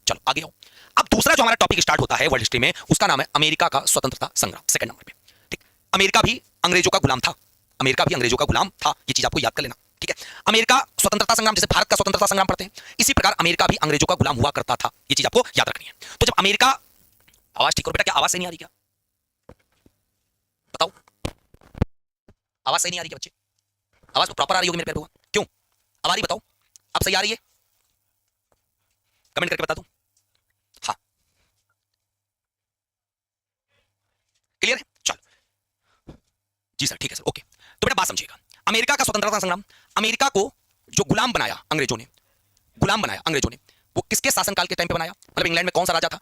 चलो आगे आओ। अब दूसरा जो हमारा टॉपिक स्टार्ट होता है वर्ल्ड हिस्ट्री में, उसका नाम है अमेरिका का स्वतंत्रता संग्राम, सेकंड नंबर पे। ठीक, अमेरिका भी अंग्रेजों का गुलाम था, अमेरिका भी अंग्रेजों का गुलाम था, ये चीज आपको याद कर लेना। ठीक है, अमेरिका स्वतंत्रता संग्राम, जैसे भारत का स्वतंत्रता संग्राम पढ़ते हैं, इसी प्रकार अमेरिका भी अंग्रेजों का गुलाम हुआ करता था, ये चीज आपको याद रखनी है। तो जब अमेरिका, आवाज ठीक करो बेटा, क्या आवाज सही नहीं आ रही क्या? बताओ, आवाज सही नहीं आ रही क्या बच्चे? आवाज तो प्रॉपर आ रही होगी मेरे प्यारे, क्यों अब आ रही बताओ? अब सही आ रही है? कमेंट करके बता दो। हाँ, क्लियर है? चलो जी सर, ठीक है सर, ओके। तो बेटा बात समझिएगा, अमेरिका का स्वतंत्रता संग्राम, अमेरिका को जो गुलाम बनाया अंग्रेजों ने, गुलाम बनाया अंग्रेजों ने, वो किसके शासनकाल के टाइम पे बनाया? मतलब इंग्लैंड में कौन सा राजा था?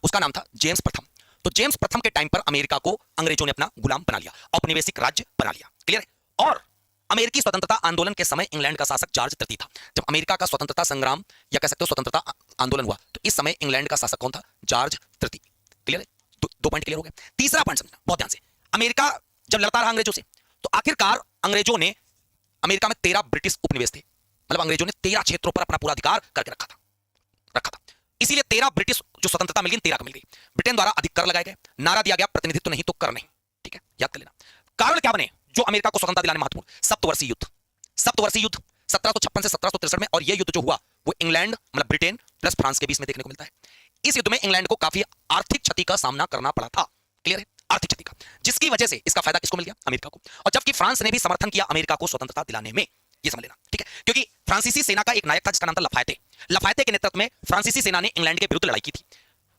उसका नाम था जेम्स प्रथम। तो जेम्स प्रथम के टाइम पर अमेरिका को अंग्रेजों ने अपना गुलाम बना लिया, औपनिवेशिक राज्य बना लिया, क्लियर है? और अमेरिकी स्वतंत्रता आंदोलन के समय इंग्लैंड का शासक जॉर्ज तृतीय था। जब अमेरिका का स्वतंत्रता संग्राम या कह सकते हो स्वतंत्रता आंदोलन हुआ, तो इस समय इंग्लैंड का शासक कौन था? जॉर्ज तृतीय, क्लियर है? दो पॉइंट क्लियर हो गए। तीसरा पॉइंट समझना बहुत ध्यान से, अमेरिका जब लड़ता रहा अंग्रेजों से, तो आखिरकार अंग्रेजों ने, अमेरिका में 13 ब्रिटिश उपनिवेश थे, मतलब अंग्रेजों ने 13 क्षेत्रों पर अपना पूरा अधिकार करके रखा था। इसीलिए 13 ब्रिटिश जो स्वतंत्रता मिल गई, 13 को मिल गई। ब्रिटेन द्वारा अधिक कर लगाए गए, नारा दिया गया प्रतिनिधित्व नहीं तो कर नहीं, ठीक है, याद कर लेना। कारण क्या बने जो अमेरिका को स्वतंत्रता दिलाने महत्वपूर्ण? सप्तवर्षीय युद्ध, सप्तवर्षीय युद्ध 1756 से 1763 में, और यह युद्ध जो हुआ वो इंग्लैंड मतलब ब्रिटेन प्लस फ्रांस के बीच में देखने को मिलता है। इस युद्ध में इंग्लैंड को काफी आर्थिक क्षति का सामना करना पड़ा था, क्लियर है? आर्थिक क्षति का, जिसकी वजह से इसका फायदा किसको मिल गया? अमेरिका को। और जबकि फ्रांस ने भी समर्थन किया अमेरिका को स्वतंत्रता दिलाने में, ये समझ लेना, ठीक है? क्योंकि फ्रांसीसी सेना का एक नायक था जिसका नाम था लफायते। लफायते के नेतृत्व में फ्रांसीसी सेना ने इंग्लैंड के विरुद्ध लड़ाई की थी।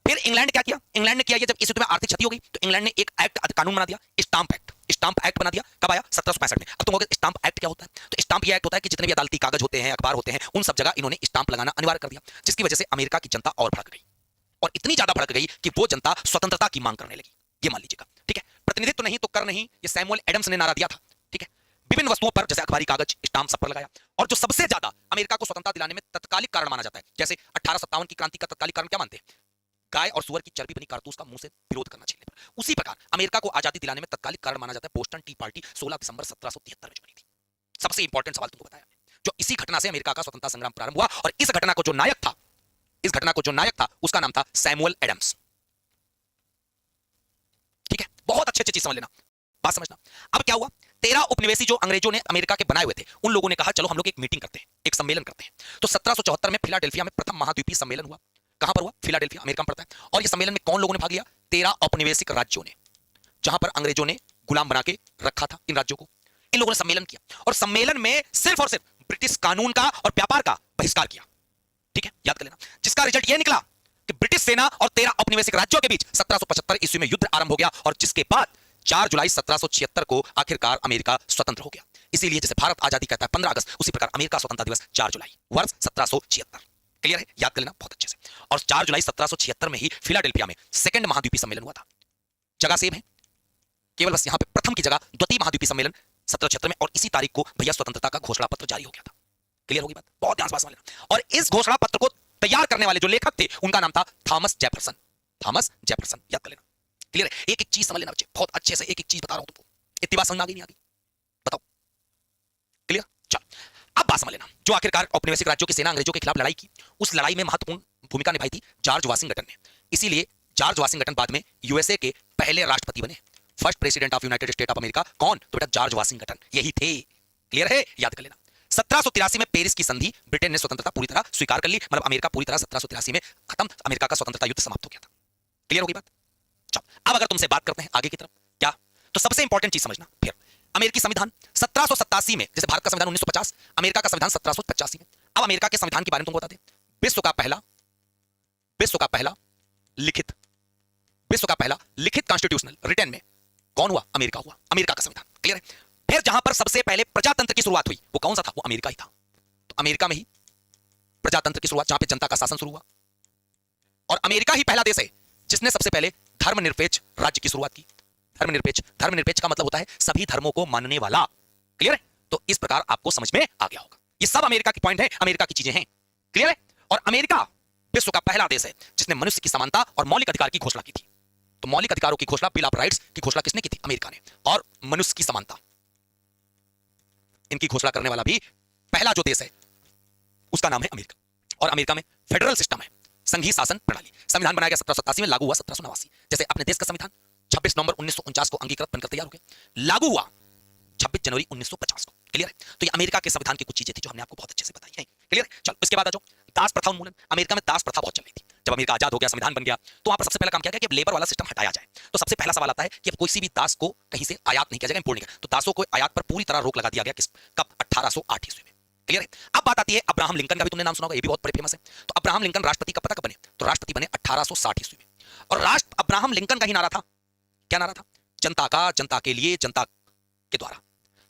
फिर इंग्लैंड क्या किया? इंग्लैंड ने किया, जब इस युद्ध में आर्थिक क्षति हो गई तो इंग्लैंड ने एक एक्ट, कानून बना दिया, स्टाम्प एक्ट। स्टाम्प एक्ट बना दिया, कब आया? 1765 में। अब तुम कहोगे स्टाम्प एक्ट क्या होता है? तो स्टाम्प यह एक्ट होता है कि जितने भी अदालती कागज होते हैं, अखबार होते हैं, उन सब जगह इन्होंने स्टाम्प लगाना अनिवार्य कर दिया, जिसकी वजह से अमेरिका की जनता और भड़क गई, और इतनी ज्यादा भड़क गई कि वो जनता स्वतंत्रता की मांग करने लगी। ये मान लीजिएगा, ठीक है? प्रतिनिधित्व नहीं तो कर नहीं, ये सैमुअल एडम्स ने नारा दिया था, ठीक है? विभिन्न वस्तुओं पर जैसे अखबारी कागज, स्टाम्प सब पर लगाया। और जो सबसे ज्यादा अमेरिका को स्वतंत्रता दिलाने में तत्कालिक कारण माना जाता है, जैसे 1857 की क्रांति का तत्कालिक कारण क्या मानते हैं? गाय और सुअर की चर्बी बनी कारतूस का मुंह से विरोध करना चाहिए। उसी प्रकार अमेरिका को आजादी दिलाने में तत्कालिक कारण माना जाता है बोस्टन टी पार्टी 16 दिसंबर 1773 में जो बनी थी। सबसे इंपॉर्टेंट सवाल तुमको बताया, जो इसी घटना से अमेरिका का स्वतंत्रता संग्राम प्रारंभ हुआ, और इस घटना को जो नायक था, इस घटना को जो नायक था उसका नाम था सैमुअल एडम्स, ठीक है? बहुत अच्छे अच्छे चीज समझ लेना, बात समझना। अब क्या हुआ? 13 उपनिवेशी जो अंग्रेजों ने अमेरिका के बनाए हुए थे, उन लोगों ने कहा चलो हम लोग एक मीटिंग करते हैं, एक सम्मेलन करते हैं। तो 1774 में फिलाडेल्फिया में प्रथम महाद्वीपीय सम्मेलन हुआ। कहां पर हुआ? फिलाडेल्फिया, अमेरिका में पड़ता है। और इस सम्मेलन में कौन लोगों ने भाग लिया? 13 औपनिवेशिक राज्यों ने, जहां पर अंग्रेजों ने गुलाम बना के रखा था इन राज्यों को। इन लोगों ने सम्मेलन किया, और सम्मेलन में सिर्फ और सिर्फ ब्रिटिश कानून का और व्यापार का बहिष्कार किया, ठीक है? याद कर लेना। जिसका रिजल्ट यह निकला कि ब्रिटिश सेना और 13 औपनिवेशिक राज्यों के बीच 1775 ईस्वी में युद्ध आरंभ हो गया, और जिसके बाद 4 जुलाई 1776 को आखिरकार अमेरिका स्वतंत्र हो गया। इसीलिए जैसे भारत आजादी कहता है 15 अगस्त, उसी प्रकार अमेरिका स्वतंत्रता दिवस 4 जुलाई वर्ष 1776, क्लियर है? याद कर लेना बहुत अच्छे से। और 4 जुलाई 1776 में ही फिलाडेल्फिया में सेकंड महाद्वीपीय सम्मेलन हुआ था। जगह सेम है, केवल बस यहां पे प्रथम की जगह द्वितीय महाद्वीपीय सम्मेलन 1776 में, और इसी तारीख को भैया स्वतंत्रता का घोषणा पत्र जारी हो गया था। क्लियर होगी बात? बहुत ध्यान से समझ लेना। और इस घोषणा पत्र को तैयार करने वाले जो लेखक थे, उनका नाम था थॉमस जेफरसन। थॉमस जेफरसन, याद कर लेना, क्लियर है? एक एक चीज समझ लेना बच्चे, बहुत अच्छे से एक एक चीज बता रहा हूं तुमको। इतनी बात समझ में आ गई नहीं आ गई? बताओ, क्लियर? चलो अब बात समझ लेना। जो आखिरकार औपनिवेशिक राज्यों की सेना अंग्रेजों के खिलाफ लड़ाई की, उस लड़ाई में महत्वपूर्ण भूमिका निभाई थी जॉर्ज वाशिंगटन ने। इसीलिए जॉर्ज वाशिंगटन बाद में यूएसए के पहले राष्ट्रपति बने, first president of United state of America. कौन? तो बेटा जॉर्ज वाशिंगटन, यही थे, क्लियर है? याद कर लेना। 1783 में पेरिस की संधि, ब्रिटेन ने स्वतंत्रता पूरी तरह स्वीकार कर ली, मतलब अमेरिका पूरी तरह 1783 में खत्म, अमेरिका का स्वतंत्रता युद्ध समाप्त हो गया था। क्लियर होगी बात? चलो अब अगर तुमसे बात करते हैं आगे की तरफ, क्या? तो सबसे इंपॉर्टेंट चीज समझना, फिर अमेरिकी संविधान 1787 में, जैसे भारत का संविधान 1950, अमेरिका का संविधान 1785 में। अब अमेरिका के संविधान के बारे में तुमको बता दें, विश्व का पहला लिखित कॉन्स्टिट्यूशनल रिटर्न में कौन हुआ? अमेरिका हुआ, अमेरिका का संविधान, क्लियर है? फिर जहां पर सबसे पहले प्रजातंत्र की शुरुआत हुई, वो कौन सा था? वो अमेरिका ही था। तो अमेरिका में ही प्रजातंत्र की शुरुआत, जहां पे जनता का शासन शुरू हुआ, और अमेरिका ही पहला देश है जिसने सबसे पहले धर्मनिरपेक्ष राज्य की शुरुआत की। धर्मनिरपेक्ष का मतलब होता है सभी धर्मों को मानने वाला, क्लियर है? तो इस प्रकार आपको समझ में आ गया होगा। ये सब अमेरिका की पॉइंट है, अमेरिका की चीजें हैं, क्लियर है? और अमेरिका विश्व का पहला देश है जिसने मनुष्य की समानता और मौलिक अधिकार की घोषणा की थी। तो मौलिक अधिकारों की घोषणा, बिल ऑफ राइट्स की घोषणा किसने की थी? अमेरिका ने। और मनुष्य की समानता, इनकी घोषणा करने वाला भी पहला जो देश है उसका नाम है अमेरिका। और अमेरिका में फेडरल सिस्टम है, संघीय शासन प्रणाली। संविधान बनाया गया 1787 में, लागू हुआ 1789। जैसे अपने देश का संविधान 26 नवंबर 1949 को अंगीकृत बनकर तैयार हो गया, लागू हुआ 26 जनवरी 1950 को। क्लियर है? तो ये अमेरिका के संविधान की कुछ चीजें थी जो हमने आपको बहुत अच्छे से बताई है। क्लियर है? चलो इसके बाद आ जाओ, दास प्रथा उन्मूलन। अमेरिका में दास प्रथा बहुत चल रही थी। जब अमेरिका आजाद हो गया, संविधान बन गया, तो वहां पर सबसे पहला काम किया गया कि अब लेबर वाला सिस्टम हटाया जाए। तो सबसे पहला सवाल आता है कि अब कोई भी दास को कहीं से आयात नहीं किया जाएगा, इंपोर्ट नहीं किया। तो दासों को आयात पर पूरी तरह रोक लगा दिया गया। किस कब? 1808 ईस्वी में। क्लियर है? अब बात आती है अब्राहम लिंकन का, भी तुमने नाम सुना होगा, ये भी बहुत बड़े फेमस है। तो अब्राहम लिंकन राष्ट्रपति कब पता कब बने? तो राष्ट्रपति बने 1860 ईस्वी में। और राष्ट्र अब्राहम लिंकन का ही नारा था, क्या नारा था? जनता का जनता के लिए, जनता के द्वारा।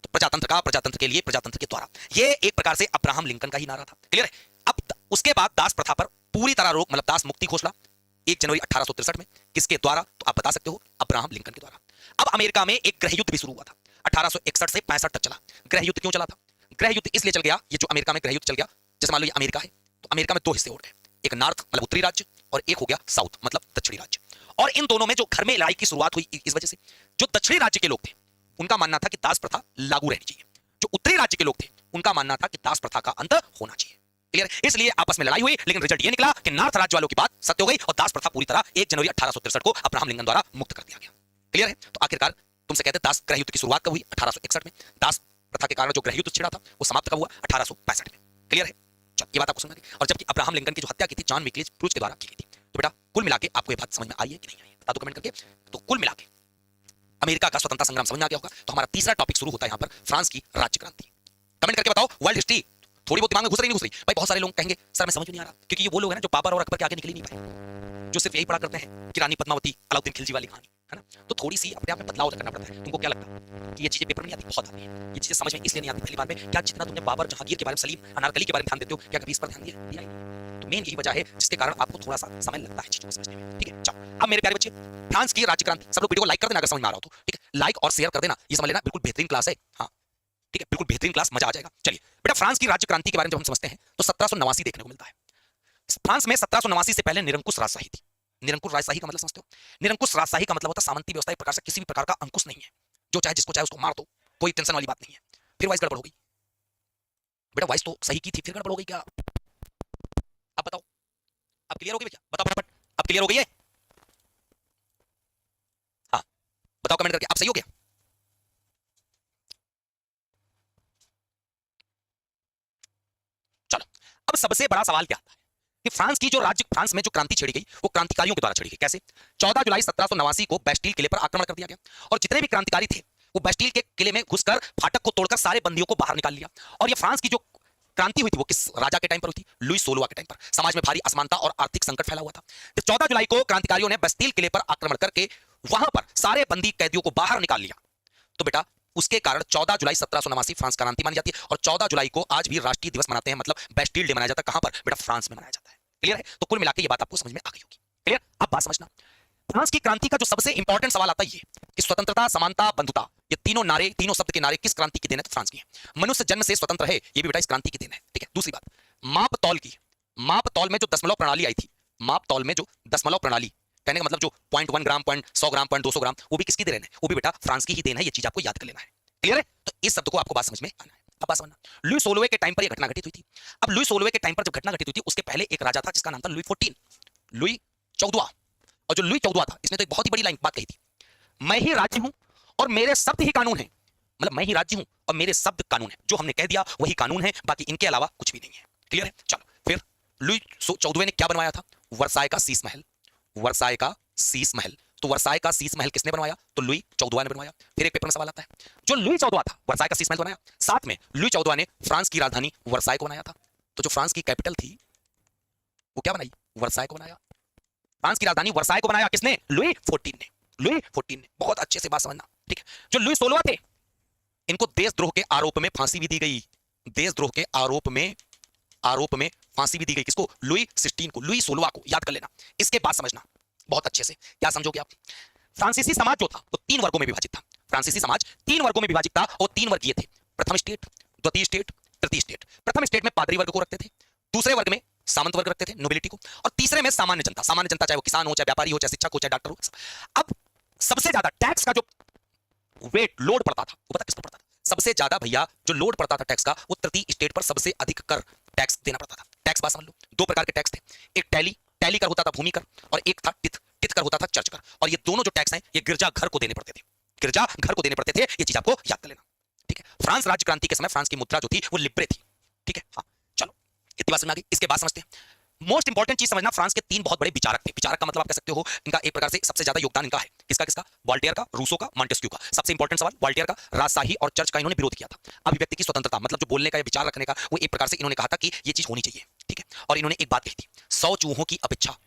तो प्रजातंत्र का प्रजातंत्र के लिए, प्रजातंत्र के द्वारा। ये एक प्रकार से अब्राहम लिंकन का ही नारा था। क्लियर है? अब उसके बाद दास प्रथा पर पूरी तरह रोक, मतलब दास मुक्ति घोषणा 1 जनवरी 1863 में। किसके द्वारा? तो आप बता सकते हो, अब्राहम लिंकन के द्वारा। अब अमेरिका में एक गृह युद्ध भी शुरू हुआ था, 1861 से 65 तक चला। गृह युद्ध क्यों चला था? गृह युद्ध इसलिए चल गया, ये जो अमेरिका में गृह युद्ध चल गया, जैसे मान लो ये अमेरिका है, तो अमेरिका में दो हिस्से हो गए, एक नॉर्थ मतलब उत्तरी राज्य, और एक हो गया साउथ मतलब दक्षिणी राज्य। और इन दोनों में जो घर में लड़ाई की शुरुआत हुई, इस वजह से जो दक्षिणी राज्य के लोग थे उनका मानना था कि दास प्रथा लागू रहनी चाहिए, जो उत्तरी राज्य के लोग थे उनका मानना था कि दास प्रथा का अंत होना चाहिए। क्लियर? इसलिए आपस में लड़ाई हुई, लेकिन रिजल्ट ये निकला कि नॉर्थ राज्य वालों की बात सत्य हो गई और दास प्रथा पूरी तरह 1 जनवरी 1863 को अब्राहम लिंकन द्वारा मुक्त कर दिया गया। क्लियर है? तो आखिरकार तुमसे कहते हैं दास गृह युद्ध की शुरुआत कब हुई? 1861 में। दास प्रथा के कारण जो गृह युद्ध छिड़ा था वो समाप्त कब हुआ? 1865 में। क्लियर है? चल ये बात आपको समझ गई। और जबकि अब्राहम लिंकन की जो हत्या की थी जॉन विक्लिज ब्रूच के द्वारा की गई थी। तो बेटा कुल मिला के आपको ये बात समझ में आई है कि नहीं आई है? बता दो कमेंट करके। तो कुल मिला के अमेरिका का स्वतंत्रता संग्राम समझ में आ गया होगा। तो हमारा तीसरा टॉपिक शुरू होता है यहाँ पर, फ्रांस की राज्य क्रांति। कमेंट करके बताओ, वर्ल्ड हिस्ट्री थोड़ी बहुत दिमाग में घुस रही नहीं घुस रही? भाई बहुत सारे लोग कहेंगे सर मैं समझ में नहीं आ रहा, क्योंकि ये वो लोग हैं ना जो बाबर और अकबर के आगे निकल ही नहीं पाए, जो सिर्फ यही पढ़ा करते हैं कि रानी पद्मावती अलाउद्दीन खिलजी वाली कहानी है ना। तो थोड़ी सी अपने आप में बदलाव करना पड़ता है। तुमको क्या लगता है कि ये चीजें पेपर में नहीं आती? बहुत आती है ये चीजें, समझ में इसलिए नहीं आती पहली बार में। क्या जितना तुमने बाबर, जहांगीर के बारे में, सलीम, अनारकली के बारे में ध्यान देते हो, क्या कभी इस पर ध्यान दिया? तो मेन यही वजह है जिसके कारण आपको थोड़ा सा समय लगता है चीजों को समझने में। ठीक है? चलो अब मेरे प्यारे बच्चे, फ्रांस की राज्य क्रांति, सब लोग वीडियो को लाइक कर देना अगर समझ में आ रहा हो तो। ठीक है? लाइक और शेयर कर देना, ये समझ लेना बिल्कुल बेहतरीन क्लास है। हाँ ठीक है, बिल्कुल बेहतरीन क्लास, मजा आ जाएगा। चलिए बेटा, फ्रांस की राज्य क्रांति के बारे में जब हम समझते हैं तो 1789 देखने को मिलता है। फ्रांस में 1789 से पहले निरंकुश राजशाही थी। निरंकुश राजशाही का मतलब समझते हो? निरंकुश राजशाही का मतलब होता है सामंती व्यवस्था, एक प्रकार से किसी भी प्रकार का अंकुश नहीं है, जो चाहे जिसको चाहे उसको मार दो, कोई टेंशन वाली बात नहीं है। फिर वाइस गड़बड़ हो गई बेटा, वाइस तो सही की थी, फिर गड़बड़ हो गई क्या? अब बताओ, अब क्लियर हो गई क्या? बताओ फटाफट, अब क्लियर हो गई है? हाँ बताओ कमेंट करके, अब सही हो गया? चलो अब सबसे बड़ा सवाल क्या आता है कि फ्रांस में जो क्रांति छेड़ी गई वो क्रांतिकारियों के द्वारा छेड़ी गई। कैसे? 14 जुलाई 1789 को बैस्टिल किले पर आक्रमण कर दिया गया और जितने भी क्रांतिकारी थे वो बैस्टिल के किले में घुसकर फाटक को तोड़कर सारे बंदियों को बाहर निकाल लिया। और ये फ्रांस की जो क्रांति हुई थी वो किस राजा के टाइम पर हुई थी? लुई 16वां के टाइम पर। समाज में भारी असमानता और आर्थिक संकट फैला हुआ था। 14 जुलाई को क्रांतिकारियों ने बैस्टिल किले पर आक्रमण करके वहां पर सारे बंदी कैदियों को बाहर निकाल लिया। तो बेटा उसके कारण 14 जुलाई 1789 फ्रांस क्रांति मानी जाती है। और 14 जुलाई को आज भी राष्ट्रीय दिवस मनाते हैं, मतलब बैस्टिल डे मनाया जाता है। कहां पर? बेटा फ्रांस में मनाया जाता है। क्लियर है? तो कुल मिलाकर ये बात आपको समझ में आ गई होगी। क्लियर? अब बात समझना, फ्रांस की क्रांति का जो सबसे इंपॉर्टेंट सवाल आता है ये कि स्वतंत्रता, समानता, बंधुता, ये तीनों नारे, तीनों शब्द के नारे किस क्रांति की देन है? तो फ्रांस की है। मनुष्य जन्म से स्वतंत्र है, ये भी बेटा इस क्रांति की देन है। ठीक है? दूसरी बात, माप तौल की, माप तौल में जो दशमलव प्रणाली आई थी, माप तौल में जो दशमलव प्रणाली, कहने का मतलब जो 0.1 ग्राम, 100 ग्राम, 200 ग्राम, वो भी किसकी देन है? वो भी बेटा फ्रांस की ही देन है। ये चीज आपको याद कर लेना है। क्लियर है? तो इस शब्द को आपको बात समझ में आना है। अब बात समझना, लुई 16वें के टाइम पर यह घटना घटित हुई थी। अब लुई 16वें के टाइम पर जब घटना घटित हुई थी उसके पहले एक राजा था जिसका नाम था लुई 14, लुई 14। और जो लुई 14 था इसने तो एक बहुत ही बड़ी लाइन बात कही थी, मैं ही राज्य हूं और मेरे शब्द ही कानून है। मतलब मैं ही राज्य हूं और मेरे शब्द कानून है, जो हमने कह दिया वही कानून है, बाकी इनके अलावा कुछ भी नहीं है। क्लियर है? चलो फिर लुई 14वें ने क्या बनवाया था? वर्साय का शीश महल। वर्साय का शीश महल। तो वर्साय का शीश महल किसने बनवाया? तो लुई 14 ने बनवाया। फिर एक पेपर में सवाल आता है, जो लुई 14 था वर्साय का शीश महल बनाया, साथ में लुई 14 ने फ्रांस की राजधानी वर्साय को बनाया था। तो जो फ्रांस की कैपिटल थी वो क्या बनाई? वर्साय को बनाया। फ्रांस की राजधानी वर्साय को बनाया किसने? लुई 14 ने। लुई 14 ने। बहुत अच्छे से बात समझना। ठीक है? जो लुई 16 थे इनको देशद्रोह के आरोप में फांसी भी दी गई। देशद्रोह के आरोप में फांसी भी दी गई। किसको? लुई 16 को, लुई 16 को। याद कर लेना। इसके बाद समझना बहुत अच्छे से, क्या समझोगे आप? फ्रांसीसी समाज जो था वो 3 वर्गों में विभाजित था। फ्रांसीसी समाज 3 वर्गों में विभाजित था और 3 वर्ग ये थे, प्रथम स्टेट, द्वितीय स्टेट, तृतीय स्टेट। प्रथम स्टेट में पादरी वर्ग को रखते थे, दूसरे वर्ग में सामंत वर्ग रखते थे, नोबिलिटी को, और तीसरे में सामान्य जनता। सामान्य जनता चाहे वो किसान हो, चाहे व्यापारी हो, चाहे शिक्षक हो, चाहे डॉक्टर हो। अब सबसे ज्यादा टैक्स का जो वेट लोड पड़ता था वो पता किस पर पड़ता था? सबसे ज्यादा भैया जो लोड पड़ता था टैक्स का वो तृतीय स्टेट पर सबसे अधिक कर टैक्स देना पड़ता था। टैक्स बात समझ लो, 2 प्रकार के टैक्स थे। एक टैली पहली कर होता था भूमि कर और एक था तिथ, तिथ कर होता था चर्च कर। और ये दोनों जो टैक्स हैं ये गिरजा घर को देने पड़ते थे, गिरजा घर को देने पड़ते थे। ये चीज आपको याद कर लेना, ठीक है। फ्रांस राज्य क्रांति के समय फ्रांस की मुद्रा जो थी वो लिब्रे थी, ठीक है। हाँ चलो, इतनी बात समझ आ गई। इसके बाद समझते हैं मोस्ट इंपॉर्टेंट चीज समझना, फ्रांस के तीन बहुत बड़े विचारक थे। विचारक का मतलब आप कह सकते हो इनका एक प्रकार से सबसे ज्यादा योगदान इनका है। किसका किसका? वॉल्टेयर का, रूसो का, मॉन्टेस्क्यू का। सबसे इंपॉर्टेंट सवाल, वॉल्टेयर का राजशाही और चर्च का इन्होंने विरोध किया था। अभिव्यक्ति की स्वतंत्रता मतलब जो बोलने का या विचार रखने का, वो एक प्रकार से इन्होंने कहा था कि ये चीज होनी चाहिए, ठीक है। और इन्होंने एक बात कही थी, 100 चूहों की अपेक्षा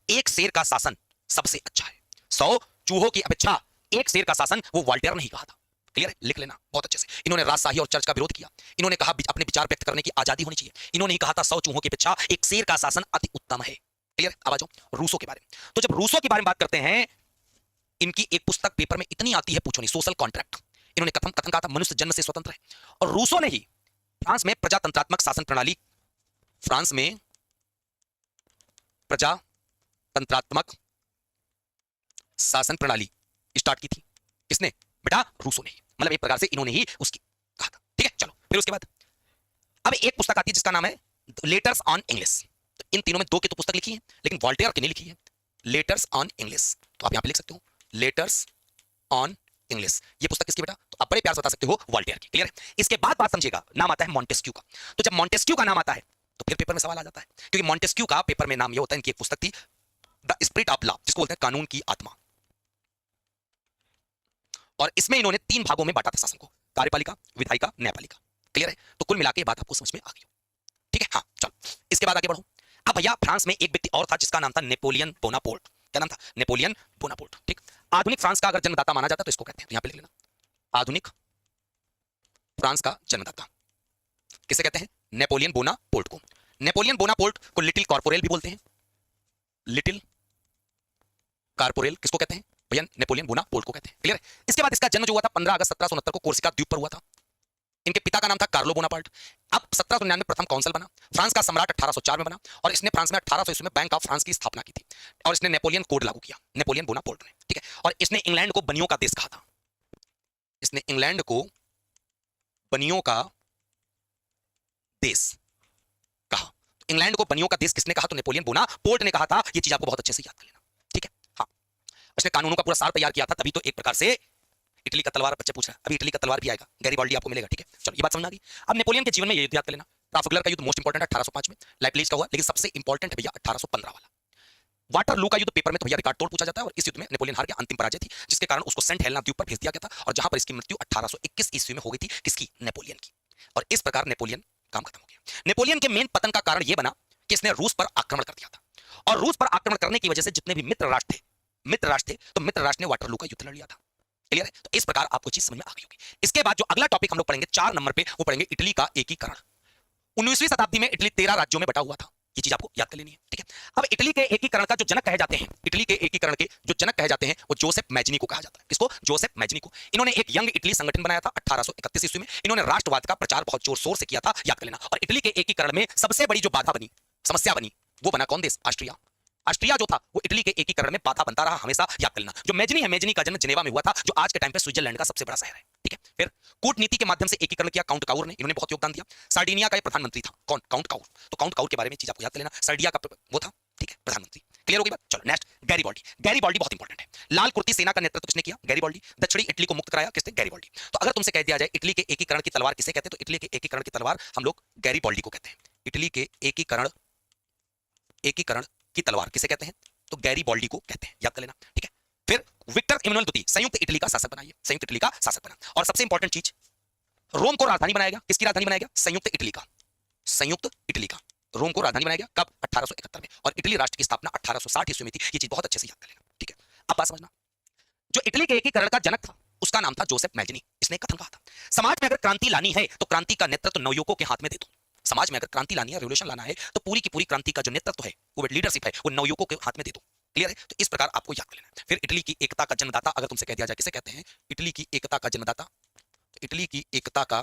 एक शेर का शासन सबसे अच्छा है। 100 चूहों की अपेक्षा एक शेर का शासन, वो वॉल्टेयर ने ही कहा था। क्लियर है? लिख लेना बहुत अच्छे से। इन्होंने राजशाही और चर्च का विरोध किया। इन्होंने कहा अपने विचार व्यक्त करने की आजादी होनी चाहिए। इन्होंने ही कहा था 100 चूहों की अपेक्षा एक शेर का शासन अति उत्तम है। क्लियर? अब आ जाओ रूसो के बारे में। तो जब रूसो के बारे में बात करते हैं, इनकी एक पुस्तक पेपर में इतनी आती है पूछो नहीं, सोशल कॉन्ट्रैक्ट। इन्होंने कथन कहा था मनुष्य जन्म से स्वतंत्र है। और रूसो ने ही फ्रांस में प्रजातंत्रात्मक शासन प्रणाली, फ्रांस में प्रजातंत्रात्मक शासन प्रणाली स्टार्ट की थी। किसने? बेटा रूसो ने ही। मतलब एक प्रकार से इन्होंने ही उसकी कहा था, ठीक है। चलो फिर उसके बाद अब एक पुस्तक आती है जिसका नाम है लेटर्स ऑन इंग्लिश। तो इन तीनों में दो की तो पुस्तक लिखी है, लेकिन वॉल्टेयर की नहीं लिखी है, लेटर्स ऑन इंग्लिश। तो आप यहां पे लिख सकते हो लेटर्स ऑन इंग्लिश। ये पुस्तक किसकी बेटा? तो आप बड़े प्यार से बता सकते हो वॉल्टेयर की। क्लियर है? इसके बाद बात समझिएगा, नाम आता है मॉन्टेस्क्यू का। तो जब मॉन्टेस्क्यू का नाम आता है तो फिर पेपर में सवाल आ जाता है, क्योंकि मॉन्टेस्क्यू का पेपर में नाम ये होता है, इनकी एक पुस्तक थी द स्पिरिट ऑफ लॉ, जिसको बोलते हैं कानून की आत्मा। और इसमें इन्होंने तीन भागों में बांटा था शासन को, कार्यपालिका, विधायिका, न्यायपालिका। क्लियर है? तो कुल मिलाकर बात आपको समझ में आ गई, ठीक है। हाँ चलो इसके बाद आगे बढ़ो। अब भैया फ्रांस में एक व्यक्ति और था जिसका नाम था नेपोलियन बोनापोर्ट। क्या नाम था? नेपोलियन बोनापोर्ट, ठीक। आधुनिक फ्रांस का अगर जन्मदाता माना जाता तो इसको कहते हैं, तो यहां पे लिख लेना, आधुनिक फ्रांस का जन्मदाता किसे कहते हैं? नेपोलियन बोनापोर्ट को। नेपोलियन बोनापोर्ट को लिटिल कॉर्पोरेल भी बोलते हैं। लिटिल कॉर्पोरेल किसको कहते हैं? भैया नेपोलियन बोनापोर्ट को कहते हैं। क्लियर है? इसके बाद इसका जन्म जो हुआ था 15 अगस्त 1769 को कोर्सिका द्वीप पर हुआ था। इनके पिता का नाम था कार्लो बोनापार्ट। अब 1799 में प्रथम काउंसिल बना। फ्रांस का सम्राट 1804 में बना और इसने फ्रांस में 1800 ईस्वी में बैंक ऑफ फ्रांस की स्थापना की थी। और इसने नेपोलियन कोड लागू किया, नेपोलियन बोनापार्ट ने, ठीक है। और इसने इंग्लैंड को बनियों का देश कहा था। इसने इंग्लैंड को बनियों का देश कहा। इंग्लैंड को बनियों का देश किसने कहा? तो नेपोलियन बोनापार्ट ने कहा था। ये चीज आपको बहुत अच्छे से याद कर लेना, ठीक है। हाँ, उसने कानूनों का पूरा सार तैयार किया था, तभी तो एक प्रकार से इटली का तलवार, बच्चे पूछ रहे हैं अभी इटली का तलवार भी आएगा, गैरीबाल्डी आपको मिलेगा, ठीक है। चलो ये बात समझ आ गई। अब नेपोलियन के जीवन में ये युद्ध याद कर लेना। ट्राफल्गर का युद्ध मोस्ट इंपॉर्टेंट है 1805 में, लाइपलीज का हुआ, लेकिन सबसे इंपॉर्टेंट है भैया 1815 वाला वाटरलू का युद्ध। पेपर में तो भैया रिकॉर्ड तोड़ पूछा जाता है। और इस युद्ध में नेपोलियन हार गया, अंतिम पराजय थी, जिसके कारण उसको सेंट हेलेना द्वीप पर भेज दिया गया था और जहां पर इसकी मृत्यु 1821 ईस्वी में हो गई थी। किसकी? नेपोलियन की। और इस प्रकार नेपोलियन काम खत्म हो गया। नेपोलियन के मेन पतन का कारण यह बना कि इसने रूस पर आक्रमण कर दिया था। और रूस पर आक्रमण करने की वजह से जितने भी मित्र राष्ट्र थे, तो मित्र राष्ट्र ने वाटरलू का युद्ध लड़ लिया था। क्लियर है? तो इस प्रकार आपको चीज समझ में आ गई होगी। इसके बाद जो अगला टॉपिक हम लोग पढ़ेंगे 4 नंबर पे, वो पढ़ेंगे इटली का एकीकरण। 19वीं शताब्दी में इटली 13 राज्यों में बटा हुआ था। ये चीज आपको याद कर लेनी है, ठीक है। अब इटली के एकीकरण का जो जनक कहे जाते हैं, इटली के एकीकरण के जो जनक कहे जाते हैं, वो जोसेफ मैजनी को कहा जाता है। किसको? जोसेफ मैजनी को। इन्होंने एक यंग इटली संगठन बनाया था 1831 ईस्वी में। इन्होंने राष्ट्रवाद का प्रचार बहुत जोर शोर से किया था, याद कर लेना। और इटली के एकीकरण में सबसे बड़ी जो बाधा बनी, समस्या बनी, वो बना कौन देश? ऑस्ट्रिया। ऑस्ट्रिया जो था वो इटली के एकीकरण में बाधा बनता रहा हमेशा, याद कर लेना। जो मैजनी है, मैजनी का जन्म जिनेवा में हुआ था, जो आज के टाइम पे स्विट्जरलैंड का सबसे बड़ा शहर है, ठीक है। फिर कूटनीति के माध्यम से एकीकरण किया काउंट काउर ने, इन्होंने बहुत योगदान दिया। सार्डिनिया का प्रधानमंत्री था कौन? Count Cavour. तो काउंट काउर के बारे में चीज आपको याद कर लेना। सर्डिया का वो था, ठीक है, प्रधानमंत्री। क्लियर हो गई बात? चलो नेक्स्ट, गैरीबाल्डी। गैरीबाल्डी बहुत इंपॉर्टेंट है। लाल कुर्ती सेना का नेतृत्व किसने किया? गैरीबाल्डी। दक्षिणी इटली को मुक्त कराया किसने? गैरीबाल्डी। तो अगर तुमसे कह दिया जाए इटली के एकीकरण की तलवार किसे कहते हैं, तो इटली के एकीकरण की तलवार हम लोग गैरीबाल्डी को कहते हैं। इटली के एकीकरण की तलवार किसे कहते हैं? तो गैरीबाल्डी को कहते हैं, याद कर लेना, ठीक है। फिर विक्टर इमैनुअल द्वितीय संयुक्त इटली का शासक बनाइए, संयुक्त इटली का शासक बना। और सबसे इंपॉर्टेंट चीज, रोम को राजधानी बनाया गया। किसकी राजधानी बनाया गया? संयुक्त इटली का। संयुक्त इटली का रोम को राजधानी बनाया गया कब? 1871 में। और इटली राष्ट्र की स्थापना 1860 ईस्वी में थी। ये चीज बहुत अच्छे से याद कर लेना, ठीक है। अब बात समझना, जो इटली के एकीकरण का जनक था उसका नाम था जोसेफ मैजनी। इसने कथन कहा था, समाज में अगर क्रांति लानी है तो क्रांति का नेतृत्व नवयुवकों के हाथ में दे दो। समाज में अगर क्रांति लानी है, रेवोल्यूशन लाना है, तो पूरी की पूरी क्रांति का जो नेतृत्व है, वो लीडरशिप है, वो नवयुवकों के हाथ में दे दो। क्लियर है? तो इस प्रकार आपको याद कर लेना। फिर इटली की एकता का जन्मदाता अगर तुमसे कह दिया जाए किसे कहते हैं? इटली की एकता का जन्मदाता, तो इटली की एकता का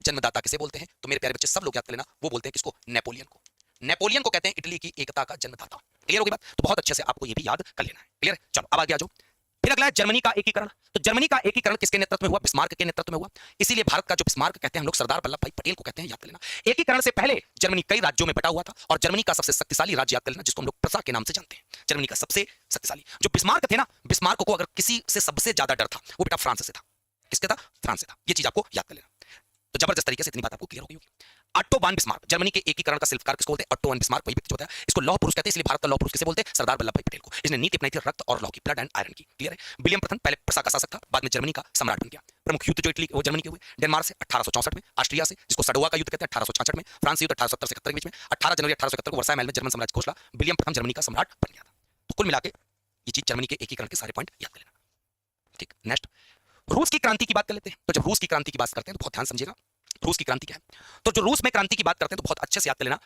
जन्मदाता किसे बोलते हैं? तो मेरे प्यारे बच्चे सब लोग याद कर लेना, वो बोलते हैं किसको? नेपोलियन को। नेपोलियन को कहते हैं इटली की एकता का जन्मदाता। क्लियर होगी बात? तो बहुत अच्छे से आपको ये भी याद कर लेना है। क्लियर है? चलो अब आगे आ जाओ। फिर अगला है जर्मनी का एकीकरण। तो जर्मनी का एकीकरण किसके नेतृत्व में हुआ? बिस्मार्क के नेतृत्व में हुआ। इसीलिए भारत का जो बिस्मार्क कहते हैं हम लोग, सरदार वल्लभ भाई पटेल को कहते हैं, याद कर लेना। एकीकरण से पहले जर्मनी कई राज्यों में बटा हुआ था और जर्मनी का सबसे शक्तिशाली राज्य याद कर लेना, जिसको हम लोग प्रसा के नाम से जानते हैं। जर्मनी का सबसे शक्तिशाली जो बिस्मार्क थे ना, बिस्मार्क को अगर किसी से सबसे ज्यादा डर था वो बेटा फ्रांस से था। किसका था? फ्रांस से था। ये चीज आपको याद कर लेना। तो जबरदस्त तरीके से इतनी बात आपको क्लियर हो गई होगी। ऑट्टो वान बिस्मार्क जर्मनी के एकीकरण का शिल्पकार किसको बोलते हैं? ऑट्टो वान बिस्मार्क, वही व्यक्ति होता है। इसको लौह पुरुष कहते हैं, इसलिए भारत का लौह पुरुष किसे बोलते हैं? सरदार वल्लभ भाई पटेल को। इसने नीति अपनाई थी रक्त और लौह की, ब्लड एंड आयरन की। क्लियर है? विलियम प्रथम पहले प्रसा का शासक था, बाद में जर्मनी का सम्राट बन गया। प्रमुख युद्ध जो इटली वो जर्मनी के हुए, डेनमार्क से 1864 में, ऑस्ट्रिया से जिसको सडोवा का युद्ध कहते हैं 1866 में, फ्रांस से युद्ध 1870 से 71 के बीच में, 18 जनवरी 1871 को वर्साई महल में जर्मन साम्राज्य घोषणा, विलियम प्रथम जर्मनी का सम्राट बन गया था। तो कुल मिलाके ये चीज जर्मनी के एकीकरण के सारे पॉइंट याद कर लेना। ठीक, नेक्स्ट रूस की क्रांति की बात कर लेते हैं। तो जब रूस की क्रांति की बात करते हैं तो बहुत ध्यान समझिएगा, रूस की क्रांति क्या है। तो जो रूस में क्रांति की बात करते हैं तो बहुत अच्छे से याद कर लेना,